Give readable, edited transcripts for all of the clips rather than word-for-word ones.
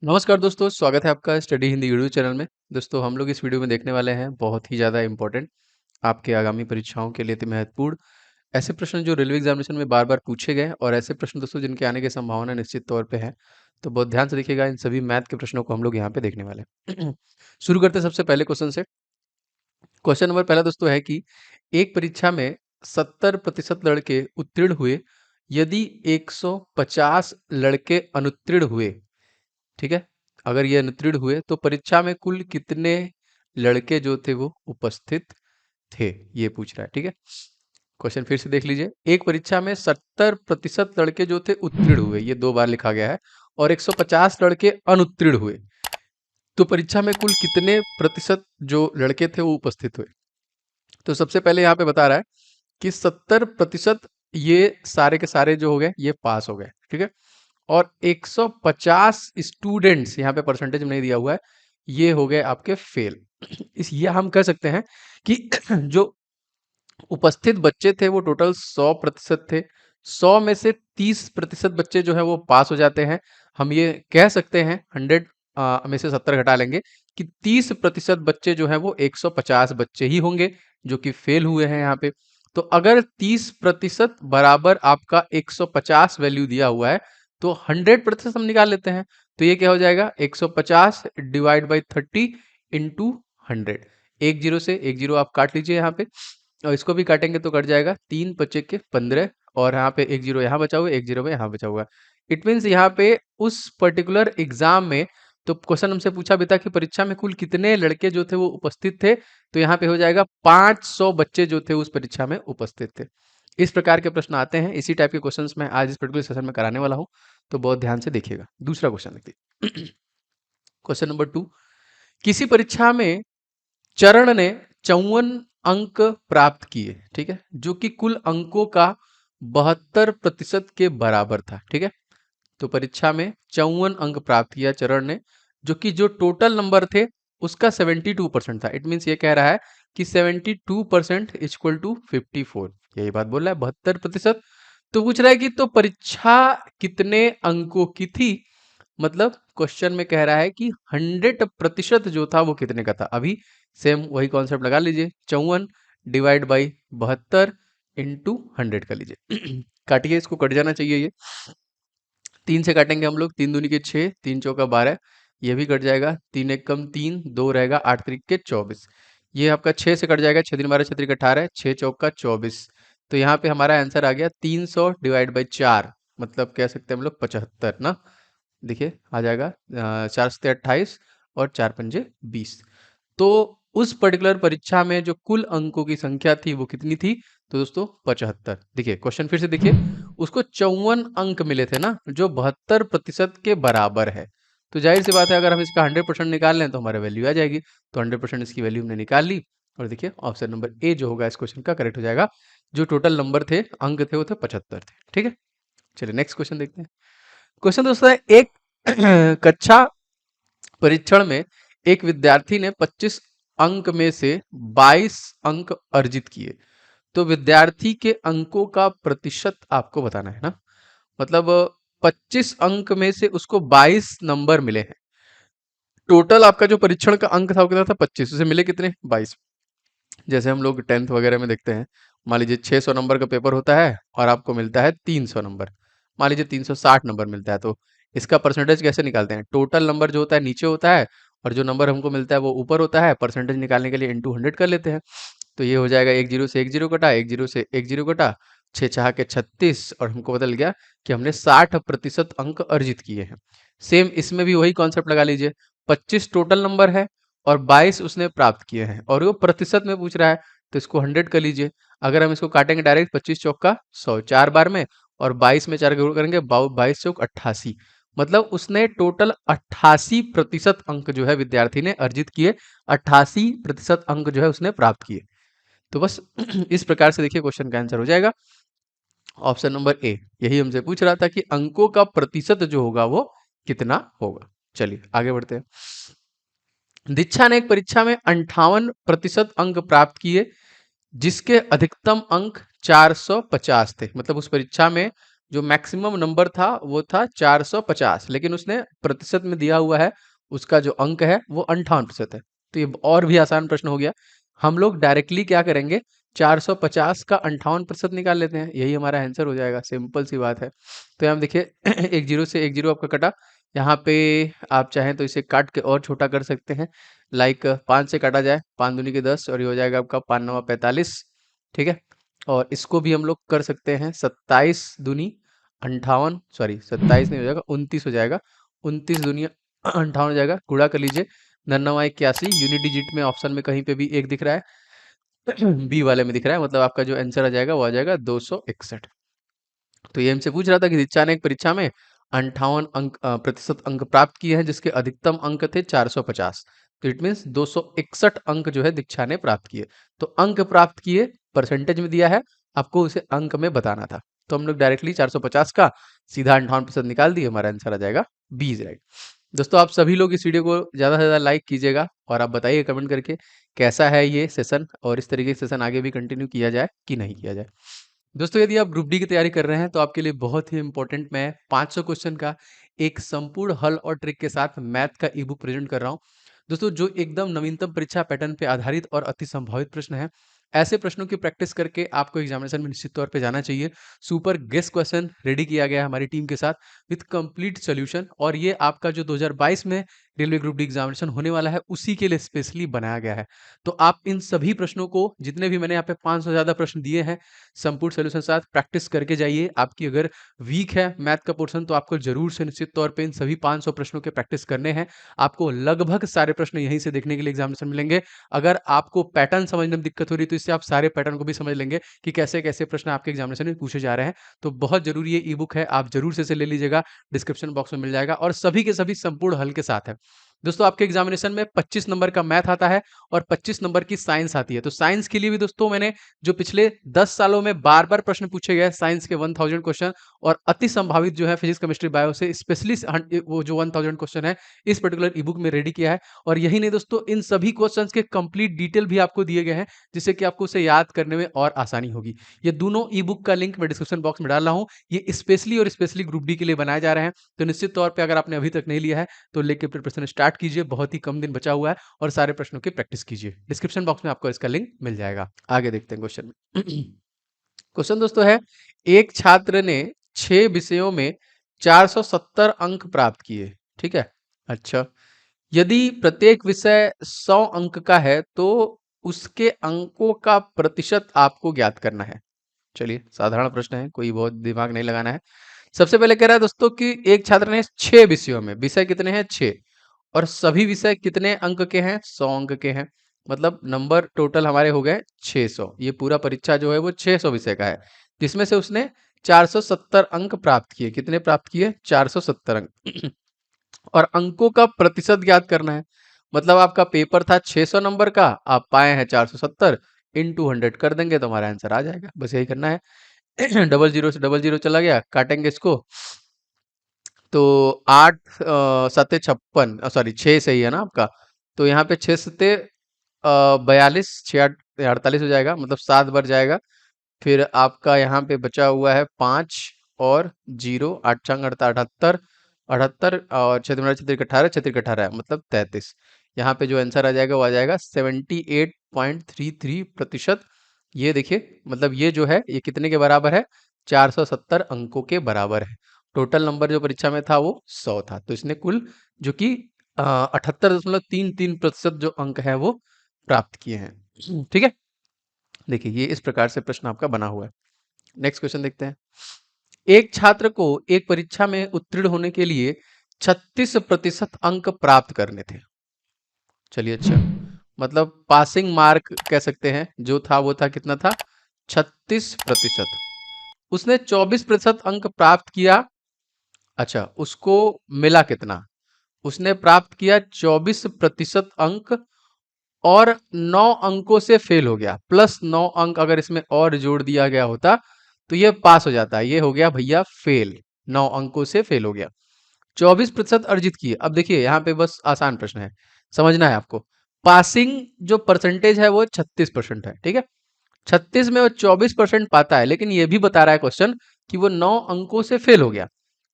नमस्कार दोस्तों, स्वागत है आपका स्टडी हिंदी यूट्यूब चैनल में। दोस्तों, हम लोग इस वीडियो में देखने वाले हैं बहुत ही ज़्यादा इम्पोर्टेंट, आपके आगामी परीक्षाओं के लिए अति महत्वपूर्ण ऐसे प्रश्न जो रेलवे एग्जामिनेशन में बार बार पूछे गए और ऐसे प्रश्न दोस्तों जिनके आने की संभावना निश्चित तौर पे है। तो बहुत ध्यान से देखिएगा, इन सभी मैथ के प्रश्नों को हम लोग यहाँ पे देखने वाले हैं। शुरू करते हैं सबसे पहले क्वेश्चन से। क्वेश्चन नंबर पहला दोस्तों है कि एक परीक्षा में 70% लड़के उत्तीर्ण हुए यदि 150 लड़के अनुत्तीर्ण हुए। ठीक है, अगर ये अनुत्तीर्ण हुए तो परीक्षा में कुल कितने लड़के जो थे वो उपस्थित थे, ये पूछ रहा है। ठीक है, क्वेश्चन फिर से देख लीजिए। एक परीक्षा में 70% लड़के जो थे उत्तीर्ण हुए, ये 2 बार लिखा गया है, और 150 लड़के अनुत्तीर्ण हुए, तो परीक्षा में कुल कितने प्रतिशत जो लड़के थे वो उपस्थित हुए। तो सबसे पहले यहाँ पे बता रहा है कि 70% ये सारे के सारे जो हो गए ये पास हो गए। ठीक है, और 150 स्टूडेंट्स, यहाँ पे परसेंटेज में नहीं दिया हुआ है, ये हो गए आपके फेल। इस ये हम कह सकते हैं कि जो उपस्थित बच्चे थे वो टोटल 100% थे। 100 में से 30% बच्चे जो है वो पास हो जाते हैं। हम ये कह सकते हैं 100 में से 70 घटा लेंगे कि 30% बच्चे जो है वो 150 बच्चे ही होंगे जो कि फेल हुए हैं यहाँ पे। तो अगर 30% बराबर आपका 150 वैल्यू दिया हुआ है तो 100% हम निकाल लेते हैं। तो ये क्या हो जाएगा, 150 डिवाइड बाई 30 इंटू 100। एक जीरो से एक जीरो आप काट लीजिए यहाँ पे, और इसको भी काटेंगे तो कट जाएगा, 3 पचे के 15, और यहाँ पे एक जीरो यहाँ बचा हुआ है, एक जीरो में यहाँ बचा हुआ है। इट मीन्स यहाँ पे उस पर्टिकुलर एग्जाम में, तो क्वेश्चन हमसे पूछा भी था कि परीक्षा में कुल कितने लड़के जो थे वो उपस्थित थे, तो यहाँ पे हो जाएगा 500 बच्चे जो थे उस परीक्षा में उपस्थित थे। इस प्रकार के प्रश्न आते हैं, इसी टाइप के क्वेश्चंस मैं आज इस पर्टिकुलर सेशन में कराने वाला हूँ, तो बहुत ध्यान से देखिएगा। दूसरा क्वेश्चन देखिए। क्वेश्चन नंबर 2, किसी परीक्षा में चरण ने 54 अंक प्राप्त किए, ठीक है, जो कि कुल अंकों का 72% के बराबर था। ठीक है, तो परीक्षा में 54 अंक प्राप्त किया चरण ने, जो कि जो टोटल नंबर थे उसका 72% था। इट मीन्स ये कह रहा है कि 72% इक्वल टू 54, यही बात बोल रहा है, 72%। तो पूछ रहा है कि तो परीक्षा कितने अंकों की थी, मतलब क्वेश्चन में कह रहा है कि 100% जो था वो कितने का था। अभी सेम वही कॉन्सेप्ट लगा लीजिए, 54 डिवाइड बाई 72 इंटू 100 कर लीजिए। काटिए, इसको कट जाना चाहिए ये। 3 से काटेंगे हम लोग, 3 दूनी के 6, 3 चौका 12, ये भी कट जाएगा, 3 एक कम 3, 2 रहेगा, 8 त्रिक के 24, ये आपका 6 से कट जाएगा, 6 दिन 12, 6 त्रिक 18, 6 चौका 24। तो यहाँ पे हमारा आंसर आ गया 300 डिवाइड बाई 4, मतलब कह सकते हैं हम लोग 75 ना। देखिए आ जाएगा 4 सत्ते 28 और 4 पंजे 20। तो उस पर्टिकुलर परीक्षा में जो कुल अंकों की संख्या थी वो कितनी थी, तो दोस्तों 75। देखिए क्वेश्चन फिर से देखिए, उसको 54 अंक मिले थे ना, जो 72% के बराबर है। तो जाहिर सी बात है अगर हम इसका 100% निकाल लें तो हमारा वैल्यू आ जाएगी। तो 100% इसकी वैल्यू हमने निकाल ली, और देखिए ऑप्शन नंबर ए जो होगा इस क्वेश्चन का करेक्ट हो जाएगा। जो टोटल नंबर थे, अंक थे, वो थे 75 थे। ठीक है, चलिए नेक्स्ट क्वेश्चन देखते हैं। क्वेश्चन दोस्तों है, एक कक्षा परीक्षण में एक विद्यार्थी ने 25 अंक में से 22 अंक अर्जित किए, तो विद्यार्थी के अंकों का प्रतिशत आपको बताना है ना। मतलब 25 अंक में से उसको 22 नंबर मिले हैं। टोटल आपका जो परीक्षण का अंक था वो कितना था, 25, उसे मिले कितने, 22। जैसे हम लोग 10th वगैरह में देखते हैं, मान लीजिए 600 नंबर का पेपर होता है और आपको मिलता है 300 नंबर, मान लीजिए 360 नंबर मिलता है, तो इसका परसेंटेज कैसे निकालते हैं, टोटल नंबर जो होता है नीचे होता है और जो नंबर हमको मिलता है वो ऊपर होता है, परसेंटेज निकालने के लिए इंटू 100 कर लेते हैं। तो ये हो जाएगा, एक जीरो से एक जीरो कटा, एक जीरो से एक जीरो कटा, 6 छह के 36, और हमको बदल गया कि हमने 60% अंक अर्जित किए हैं। सेम इसमें भी वही कॉन्सेप्ट लगा लीजिए, 25 टोटल नंबर है और 22 उसने प्राप्त किए हैं, और वो प्रतिशत में पूछ रहा है, तो इसको 100 कर लीजिए। अगर हम इसको काटेंगे डायरेक्ट, 25 चौका 100, 4 बार में, और 22 में 4 गुणा करेंगे, 22 चौक 88, मतलब उसने टोटल 88% अंक जो है विद्यार्थी ने अर्जित किए, 88% अंक जो है उसने प्राप्त किए। तो बस इस प्रकार से देखिए क्वेश्चन का आंसर हो जाएगा ऑप्शन नंबर ए। यही हमसे पूछ रहा था कि अंकों का प्रतिशत जो होगा वो कितना होगा। चलिए आगे बढ़ते हैं। दीक्षा ने एक परीक्षा में 58% अंक प्राप्त किए, जिसके अधिकतम अंक 450 थे। मतलब उस परीक्षा में जो मैक्सिमम नंबर था वो था 450, लेकिन उसने प्रतिशत में दिया हुआ है, उसका जो अंक है वो 58% है। तो ये और भी आसान प्रश्न हो गया। हम लोग डायरेक्टली क्या करेंगे, 450 का 58% निकाल लेते हैं, यही हमारा आंसर हो जाएगा। सिंपल सी बात है। तो यहाँ देखिए एक जीरो से एक जीरो आपका कटा। यहाँ पे आप चाहें तो इसे काट के और छोटा कर सकते हैं, लाइक 5 से काटा जाए, 5 दूनी के 10, और ये हो जाएगा आपका 5 नवा 45। ठीक है। और इसको भी हम लोग कर सकते हैं 27 दूनी 58, सॉरी 27 नहीं हो जाएगा, 29 हो जाएगा। 29 दूनी 58 हो जाएगा, गुणा कर लीजिए। 9 9 81, यूनिट डिजिट में ऑप्शन में कहीं पे भी एक दिख रहा है, बी वाले में दिख रहा है, मतलब आपका जो आंसर आ जाएगा वो आ जाएगा 261। तो ये हमसे पूछ रहा था कि दीक्षा ने एक परीक्षा में 58 अंक प्रतिशत अंक प्राप्त किए हैं, जिसके अधिकतम अंक थे 450। तो इट मीन्स 261 अंक जो है दीक्षा ने प्राप्त किए। तो अंक प्राप्त किए परसेंटेज में दिया है, आपको उसे अंक में बताना था। तो हम लोग डायरेक्टली 450 का सीधा 58% निकाल दिए, हमारा आंसर आ जाएगा बी इज राइट। दोस्तों, आप सभी लोग इस वीडियो को ज़्यादा से ज़्यादा लाइक कीजिएगा, और आप बताइए कमेंट करके कैसा है ये सेशन, और इस तरीके के सेशन आगे भी कंटिन्यू किया जाए कि नहीं किया जाए। दोस्तों, यदि आप ग्रुप डी की तैयारी कर रहे हैं तो आपके लिए बहुत ही इंपॉर्टेंट मैं 500 क्वेश्चन का एक संपूर्ण हल और ट्रिक के साथ मैथ का ई बुक प्रेजेंट कर रहा हूं। दोस्तों, जो एकदम नवीनतम परीक्षा पैटर्न पे आधारित और अति संभावित प्रश्न है, ऐसे प्रश्नों की प्रैक्टिस करके आपको एग्जामिनेशन में निश्चित तौर पे जाना चाहिए। सुपर गेस्ट क्वेश्चन रेडी किया गया है हमारी टीम के साथ विद कंप्लीट सोल्यूशन, और ये आपका जो 2022 में रेलवे ग्रुप डी एग्जामिनेशन होने वाला है उसी के लिए स्पेशली बनाया गया है। तो आप इन सभी प्रश्नों को, जितने भी मैंने यहाँ पे 500 से ज़्यादा प्रश्न दिए हैं, संपूर्ण सॉल्यूशन साथ प्रैक्टिस करके जाइए। आपकी अगर वीक है मैथ का पोर्शन तो आपको जरूर से निश्चित तौर पे इन सभी 500 प्रश्नों के प्रैक्टिस करने हैं। आपको लगभग सारे प्रश्न यहीं से देखने के लिए एग्जामिनेशन मिलेंगे। अगर आपको पैटर्न समझने में दिक्कत हो रही है तो इससे आप सारे पैटर्न को भी समझ लेंगे कि कैसे कैसे प्रश्न आपके एग्जामिनेशन में पूछे जा रहे हैं। तो बहुत जरूरी ये ई बुक है, आप जरूर से इसे ले लीजिएगा, डिस्क्रिप्शन बॉक्स में मिल जाएगा, और सभी के सभी संपूर्ण हल के साथ है। दोस्तों, आपके एग्जामिनेशन में 25 नंबर का मैथ आता है और 25 नंबर की साइंस आती है। तो साइंस के लिए भी दोस्तों मैंने जो पिछले 10 सालों में बार बार प्रश्न पूछे गए साइंस के 1000 क्वेश्चन, और अति संभावित जो है फिजिक्स केमिस्ट्री बायो से स्पेशली वो जो 1000 क्वेश्चन है इस पर्टिकुलर ई बुक में रेडी किया है। और यही नहीं दोस्तों, इन सभी क्वेश्चन के कंप्लीट डिटेल भी आपको दिए गए हैं, जिससे कि आपको उसे याद करने में और आसानी होगी। ये दोनों ई बुक का लिंक मैं डिस्क्रिप्शन बॉक्स में डाल रहा हूँ। ये स्पेशली ग्रुप डी के लिए बनाए जा रहे हैं। तो निश्चित तौर पर अगर आपने अभी तक नहीं लिया है तो लेके प्रिपरेशन स्टार्ट कीजिए, बहुत ही कम दिन बचा हुआ है, और सारे प्रश्नों की प्रैक्टिस कीजिए। डिस्क्रिप्शन बॉक्स में आपको इसका लिंक मिल जाएगा। आगे देखते हैं क्वेश्चन में। क्वेश्चन दोस्तों है, एक छात्र ने 6 विषयों में 470 अंक प्राप्त किए। ठीक है। अच्छा, यदि प्रत्येक विषय 100 अंक का है तो उसके अंकों का प्रतिशत आपको ज्ञात करना है। चलिए, साधारण प्रश्न है, कोई बहुत दिमाग नहीं लगाना है। सबसे पहले कह रहा है दोस्तों कि एक छात्र ने 6 विषयों में, विषय कितने हैं 6, और सभी विषय कितने अंक के हैं 100 अंक के हैं, मतलब नंबर टोटल हमारे हो गए 600। ये पूरा परीक्षा जो है वो 600 विषय का है, जिसमें से उसने 470 अंक प्राप्त किए। कितने प्राप्त किए? 470 अंक। और अंकों का प्रतिशत ज्ञात करना है, मतलब आपका पेपर था 600 नंबर का, आप पाए हैं 470, इंटू 100 कर देंगे तो हमारा आंसर आ जाएगा। बस यही करना है। डबल जीरो से डबल जीरो चला गया, काटेंगे इसको, तो 8 सत्ते 56, सॉरी 6 सही है ना आपका। तो यहाँ पे 6 सत्ते 42, 6 48 हो जाएगा, मतलब 7 बार जाएगा। फिर आपका यहाँ पे बचा हुआ है 5 और 0, 8 छंग 78, 78 और 6 दूना 6 18, 6 18 है, मतलब 33। यहाँ पे जो आंसर आ जाएगा वो आ जाएगा 78.33%। ये देखिए, मतलब ये जो है ये कितने के बराबर है? 470 अंकों के बराबर है। टोटल नंबर जो परीक्षा में था वो 100 था, तो इसने कुल जो कि 78.33% जो अंक है वो प्राप्त किए हैं। ठीक है। देखिए, ये इस प्रकार से प्रश्न आपका बना हुआ है। नेक्स्ट क्वेश्चन देखते हैं। एक छात्र को एक परीक्षा में उत्तीर्ण होने के लिए 36% अंक प्राप्त करने थे। चलिए, अच्छा, मतलब पासिंग मार्क कह सकते हैं, जो था वो था कितना था? 36%। उसने 24% अंक प्राप्त किया। अच्छा, उसको मिला कितना? उसने प्राप्त किया 24% अंक, और 9 अंकों से फेल हो गया। प्लस 9 अंक अगर इसमें और जोड़ दिया गया होता तो ये पास हो जाता। ये हो गया भैया फेल, 9 अंकों से फेल हो गया। 24% अर्जित किए। अब देखिए, यहाँ पे बस आसान प्रश्न है, समझना है आपको। पासिंग जो परसेंटेज है वो 36% है। ठीक है। 36 में वो 24% पाता है, लेकिन ये भी बता रहा है क्वेश्चन कि वो 9 अंकों से फेल हो गया।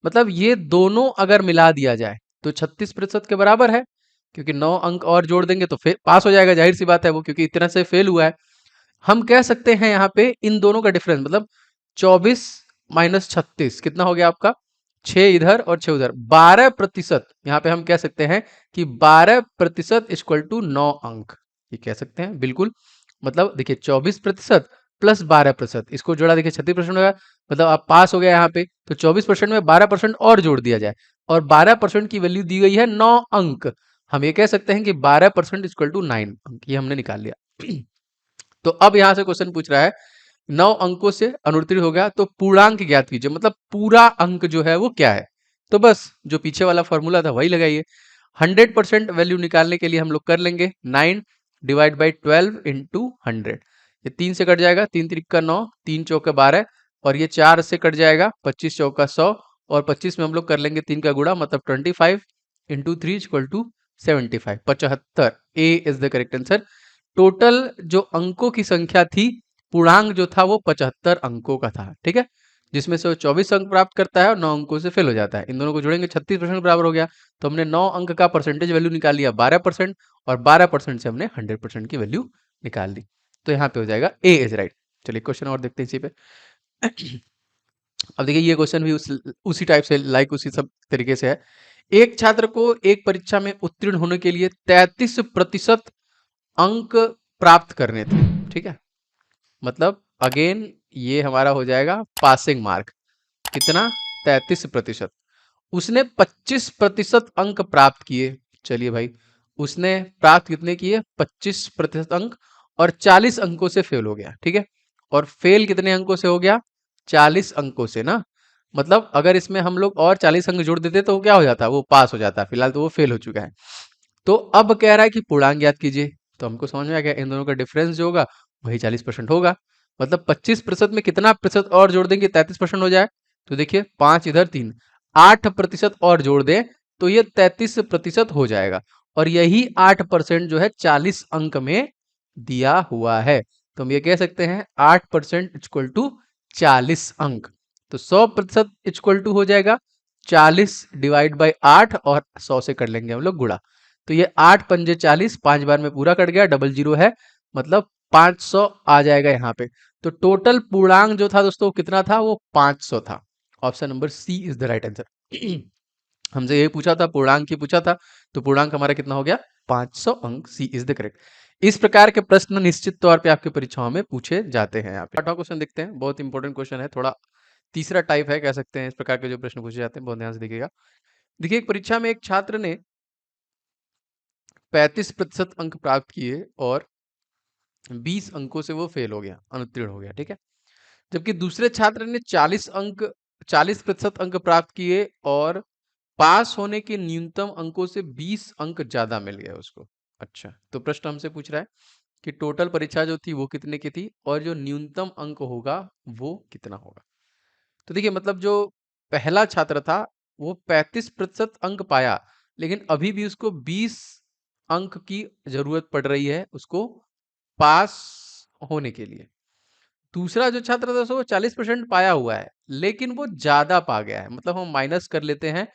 मतलब ये दोनों अगर मिला दिया जाए तो 36% के बराबर है, क्योंकि 9 अंक और जोड़ देंगे तो पास हो जाएगा, जाहिर सी बात है वो, क्योंकि इतना से फेल हुआ है। हम कह सकते हैं यहाँ पे इन दोनों का डिफरेंस, मतलब 24 माइनस 36 कितना हो गया आपका, 6 इधर और 6 उधर, 12%। यहाँ पे हम कह सकते हैं कि 12% इक्वल टू 9 अंक, ये कह सकते हैं बिल्कुल। मतलब देखिए 24% प्लस 12%, इसको जोड़ा देखिए 36% होगा, मतलब आप पास हो गया यहाँ पे। तो 24% में 12% और जोड़ दिया जाए, और 12% की वैल्यू दी गई है 9 अंक। हम ये कह सकते हैं कि 12% इक्वल टू 9 अंक, ये हमने निकाल लिया। तो अब यहां से क्वेश्चन पूछ रहा है 9 अंकों से अनुत्तीर्ण हो गया तो पूर्णांक ज्ञात कीजिए, मतलब पूरा अंक जो है वो क्या है। तो बस जो पीछे वाला फॉर्मूला था वही लगाइए। 100% वैल्यू निकालने के लिए हम लोग कर लेंगे 9 डिवाइड बाई 12 इंटू 100। ये 3 से कट जाएगा, 3 त्रिक का 9, 3 चौका 12, और ये 4 से कट जाएगा, 25 चौका 100, और 25 में हम लोग कर लेंगे 3 का गुणा, मतलब 25 into 3 equal to 75, 75। A is the correct answer. Total जो अंकों की संख्या थी, पूर्णांक जो था वो 75 अंकों का था, ठीक है, जिसमें से वो 24 अंक प्राप्त करता है और 9 अंकों से फेल हो जाता है। इन दोनों को जोड़ेंगे 36% बराबर हो गया। तो हमने 9 अंक का परसेंटेज वैल्यू निकाल लिया 12%, और 12% से हमने 100% की वैल्यू निकाल ली। तो यहाँ पे हो जाएगा ए इज राइट। चलिए क्वेश्चन और देखते हैं इसी पे। अब देखिए ये क्वेश्चन भी उसी टाइप से, लाइक उसी सब तरीके से है। एक छात्र को एक परीक्षा में उत्तीर्ण होने के लिए 33% अंक प्राप्त करने थे, ठीक है, मतलब अगेन ये हमारा हो जाएगा पासिंग मार्क। कितना, 33%। उसने 25% अंक प्राप्त किए। चलिए भाई, उसने प्राप्त कितने किए, 25% अंक, और 40 अंकों से फेल हो गया, ठीक है। और फेल कितने अंकों से हो गया, 40 अंकों से ना, मतलब अगर इसमें हम लोग और 40 अंक जोड़ देते तो वो क्या हो जाता, वो पास हो जाता। फिलहाल तो वो फेल हो चुका है। तो अब कह रहा है कि पूर्णांक ज्ञात कीजिए। तो हमको समझ में आ गया, इन दोनों का डिफरेंस जो होगा वही 40% होगा। मतलब 25% में कितना प्रतिशत और जोड़ देंगे 33% हो जाए। तो देखिए 5 इधर 3, 8% और जोड़ दें तो ये 33% हो जाएगा। और यही 8% जो है 40 अंक में दिया हुआ है। तो हम ये कह सकते हैं 8% इक्वल टू 40 अंक। तो 100% इक्वल टू हो जाएगा 40 डिवाइड बाई 8, और 100 से कर लेंगे हम लोग गुणा। तो ये 8 पंजे 40, 5 बार में पूरा कट गया, डबल जीरो है, मतलब 500 आ जाएगा यहाँ पे। तो टोटल पूर्णांक जो था दोस्तों कितना था, वो 500 था। Option number C is the right answer. हमसे यही पूछा था, पूर्णांक ही पूछा था, तो पूर्णांक हमारा कितना हो गया, 500 अंक। सी इज द करेक्ट। इस प्रकार के प्रश्न निश्चित तौर पे आपकी परीक्षाओं में पूछे जाते हैं। यहाँ पे आठवां क्वेश्चन देखते हैं, बहुत इंपॉर्टेंट क्वेश्चन है, थोड़ा तीसरा टाइप है कह सकते हैं इस प्रकार के जो प्रश्न पूछे जाते हैं, बहुत ध्यान से देखिएगा। देखिए एक परीक्षा में एक छात्र ने 35% अंक प्राप्त किए और 20 अंकों से वो फेल हो गया, अनुत्तीर्ण हो गया, ठीक है। जबकि दूसरे छात्र ने 40% अंक प्राप्त किए और पास होने के न्यूनतम अंकों से 20 अंक ज्यादा मिल गए उसको। अच्छा, तो प्रश्न हमसे पूछ रहा है कि टोटल परीक्षा जो थी वो कितने की थी, और जो न्यूनतम अंक होगा वो कितना होगा। तो देखिए मतलब जो पहला छात्र था वो 35% अंक पाया, लेकिन अभी भी उसको 20 अंक की जरूरत पड़ रही है उसको पास होने के लिए। दूसरा जो छात्र था वो 40% पाया हुआ है, लेकिन वो ज्यादा पा गया है, मतलब हम माइनस कर लेते हैं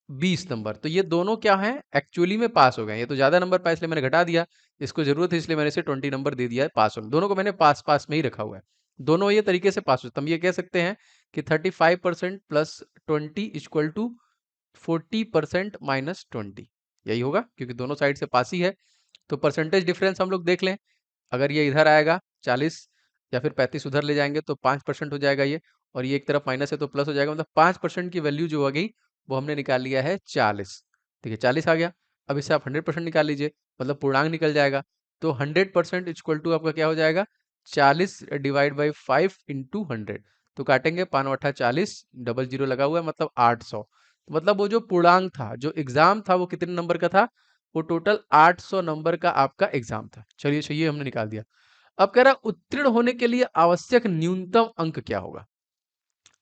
20 नंबर। तो ये दोनों क्या हैं, एक्चुअली में पास हो गए। ये तो ज्यादा नंबर पाया इसलिए मैंने घटा दिया, इसको जरूरत है इसलिए मैंने इसे 20 नंबर दे दिया है पास होने। दोनों को मैंने पास पास में ही रखा हुआ है, दोनों ये तरीके से पास हो। हम ये कह सकते हैं कि 35% प्लस 20 इक्वल टू 40% माइनस 20, यही होगा, क्योंकि दोनों साइड से पास ही है। तो परसेंटेज डिफरेंस हम लोग देख लें, अगर ये इधर आएगा 40, या फिर 35 उधर ले जाएंगे तो 5% हो जाएगा ये, और ये एक तरफ माइनस है तो प्लस हो जाएगा, मतलब 5% की वैल्यू जो हो गई वो हमने निकाल लिया है 40। ठीक है, 40 आ गया। अब इससे आप 100% निकाल लीजिए, मतलब पूर्णांक निकल जाएगा। तो 100% इक्वल टू आपका क्या हो जाएगा, 40 डिवाइड बाई 5 इंटू 100। तो काटेंगे 5 अट्ठा 40, डबल जीरो लगा हुआ है, मतलब 800। मतलब वो जो पूर्णांक था, जो एग्जाम था, वो कितने नंबर का था, वो टोटल 800 नंबर का आपका एग्जाम था। चलिए ये हमने निकाल दिया। अब कह रहा है उत्तीर्ण होने के लिए आवश्यक न्यूनतम अंक क्या होगा।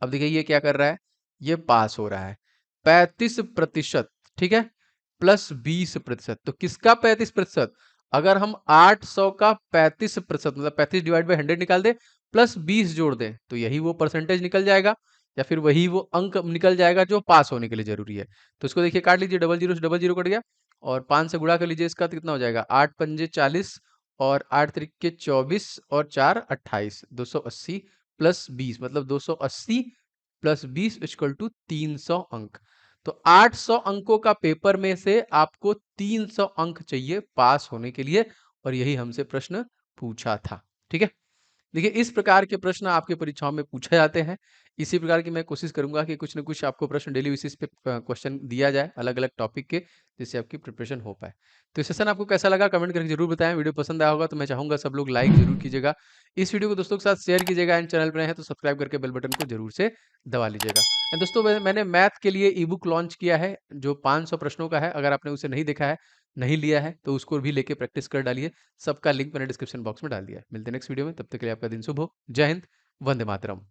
अब देखिए ये क्या कर रहा है, ये पास हो रहा है 35%, ठीक है, प्लस 20%। तो किसका 35%, अगर हम 800 का 35% मतलब 35 डिवाइड बाई 100 निकाल दे प्लस 20 जोड़ दें तो यही वो परसेंटेज निकल जाएगा या फिर वही वो अंक निकल जाएगा जो पास होने के लिए जरूरी है। तो इसको देखिए काट लीजिए, डबल जीरो से डबल जीरो कट गया और 5 से गुणा कर लीजिए इसका, तो कितना हो जाएगा 8 पंजे 40 और 8 त्रिके 24 और 4 28, 280 प्लस 20 मतलब 280 प्लस 20 इक्वल टू 300 अंक। तो 800 अंकों का पेपर में से आपको 300 अंक चाहिए पास होने के लिए और यही हमसे प्रश्न पूछा था। ठीक है, देखिए इस प्रकार के प्रश्न आपके परीक्षाओं में पूछे जाते हैं। इसी प्रकार की मैं कोशिश करूंगा कि कुछ न कुछ आपको प्रश्न डेली बेसिस पे क्वेश्चन दिया जाए अलग अलग टॉपिक के, जिससे आपकी प्रिपरेशन हो पाए। तो सेशन आपको कैसा लगा कमेंट करके जरूर बताएं। वीडियो पसंद आया होगा तो मैं चाहूंगा सब लोग लाइक जरूर कीजिएगा, इस वीडियो को दोस्तों के साथ शेयर कीजिएगा, एंड चैनल पर नए हैं तो सब्सक्राइब करके बेल बटन को जरूर से दबा लीजिएगा। एंड दोस्तों मैंने मैथ के लिए ई बुक लॉन्च किया है जो 500 प्रश्नों का है। अगर आपने उसे नहीं देखा है, नहीं लिया है, तो उसको भी लेके प्रैक्टिस कर डालिए। सबका लिंक मैंने डिस्क्रिप्शन बॉक्स में डाल दिया है। मिलते हैं नेक्स्ट वीडियो में, तब तक के लिए आपका दिन शुभ हो। जय हिंद, वंदे मातरम।